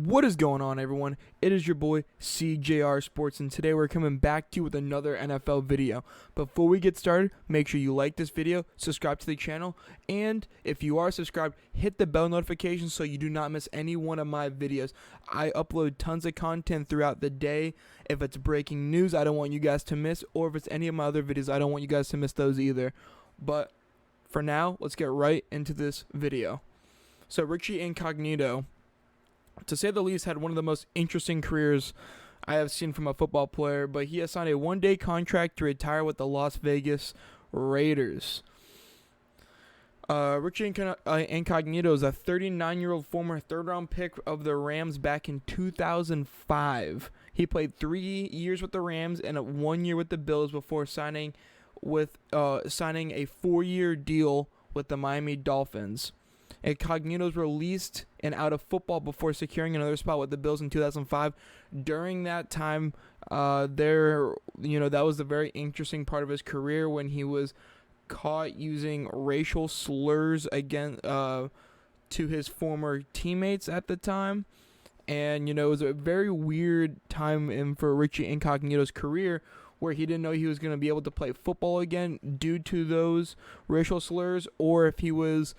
What is going on, everyone? It is your boy CJR Sports, and today we're coming back to you with another NFL video. Before we get started, make sure you like this video, subscribe to the channel, and if you are subscribed, hit the bell notification so you do not miss any one of my videos. I upload tons of content throughout the day. If it's breaking news, I don't want you guys to miss, or if it's any of my other videos, I don't want you guys to miss those either. But for now, let's get right into this video. So Richie Incognito, to say the least, had one of the most interesting careers I have seen from a football player, but he has signed a one-day contract to retire with the Las Vegas Raiders. Richie Incognito is a 39-year-old former third-round pick of the Rams back in 2005. He played 3 years with the Rams and 1 year with the Bills before signing a 4-year deal with the Miami Dolphins. Incognito was released and out of football before securing another spot with the Bills in 2005. During that time, that was a very interesting part of his career when he was caught using racial slurs to his former teammates at the time. And, it was a very weird time for Richie Incognito's career where he didn't know he was going to be able to play football again due to those racial slurs, or if he was,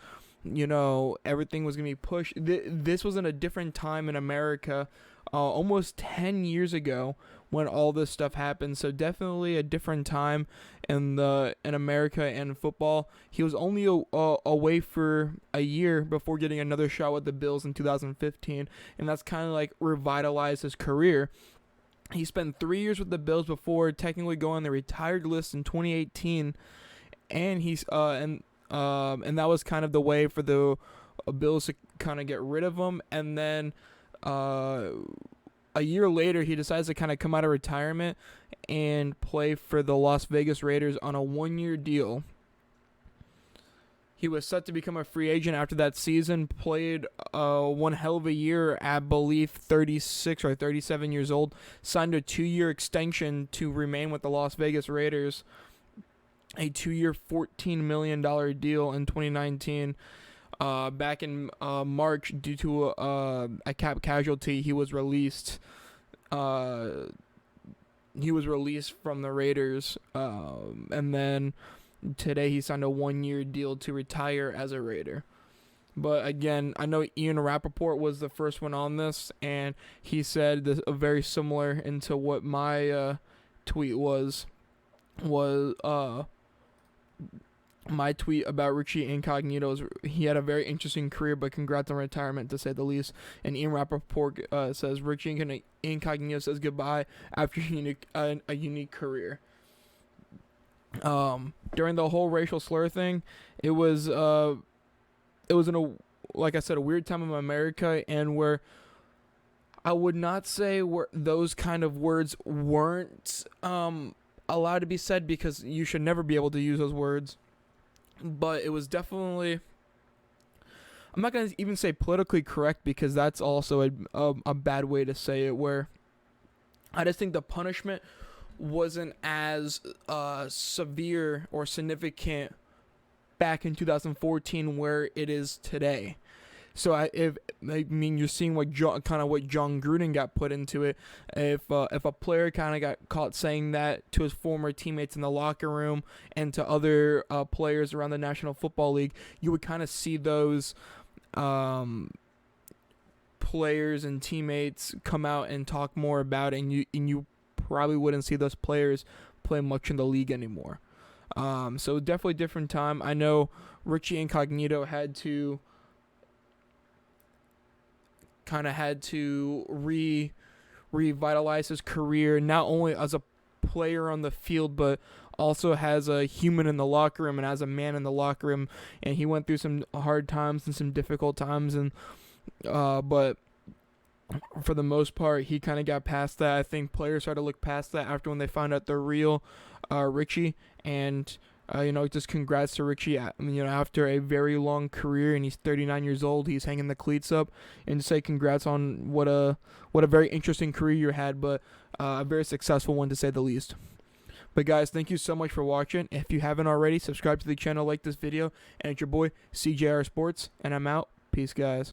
everything was going to be pushed. This was in a different time in America, almost 10 years ago when all this stuff happened. So definitely a different time in America and football. He was only away for a year before getting another shot with the Bills in 2015, and that's kind of like revitalized his career. He spent 3 years with the Bills before technically going on the retired list in 2018, and and that was kind of the way for the Bills to kind of get rid of him. And then a year later, he decides to kind of come out of retirement and play for the Las Vegas Raiders on a 1-year deal. He was set to become a free agent after that season, played one hell of a year, I believe 36 or 37 years old, signed a 2-year extension to remain with the Las Vegas Raiders, a 2-year $14 million deal in 2019. Back in March, due to a cap casualty, he was released. He was released from the Raiders, and then today he signed a 1-year deal to retire as a Raider. But again, I know Ian Rappaport was the first one on this, and he said this very similar into what my tweet was. My tweet about Richie Incognito. He had a very interesting career, but congrats on retirement, to say the least. And Ian Rappaport says Richie Incognito says goodbye after a unique career. During the whole racial slur thing, it was in like I said, a weird time in America, and where I would not say where those kind of words weren't allowed to be said, because you should never be able to use those words. But it was definitely, I'm not going to even say politically correct, because that's also a bad way to say it, where I just think the punishment wasn't as severe or significant back in 2014 where it is today. So you're seeing what John Gruden got put into it. If a player kind of got caught saying that to his former teammates in the locker room and to other players around the National Football League, you would kind of see those players and teammates come out and talk more about it, and you probably wouldn't see those players play much in the league anymore. So definitely a different time. I know Richie Incognito had to revitalize his career, not only as a player on the field, but also as a human in the locker room and as a man in the locker room. And he went through some hard times and some difficult times, and but for the most part, he kind of got past that. I think players started to look past that after when they found out the real Richie. And just congrats to Richie. After a very long career, and he's 39 years old, he's hanging the cleats up. And to say congrats on what a very interesting career you had, but a very successful one, to say the least. But guys, thank you so much for watching. If you haven't already, subscribe to the channel, like this video, and it's your boy CJR Sports, and I'm out. Peace, guys.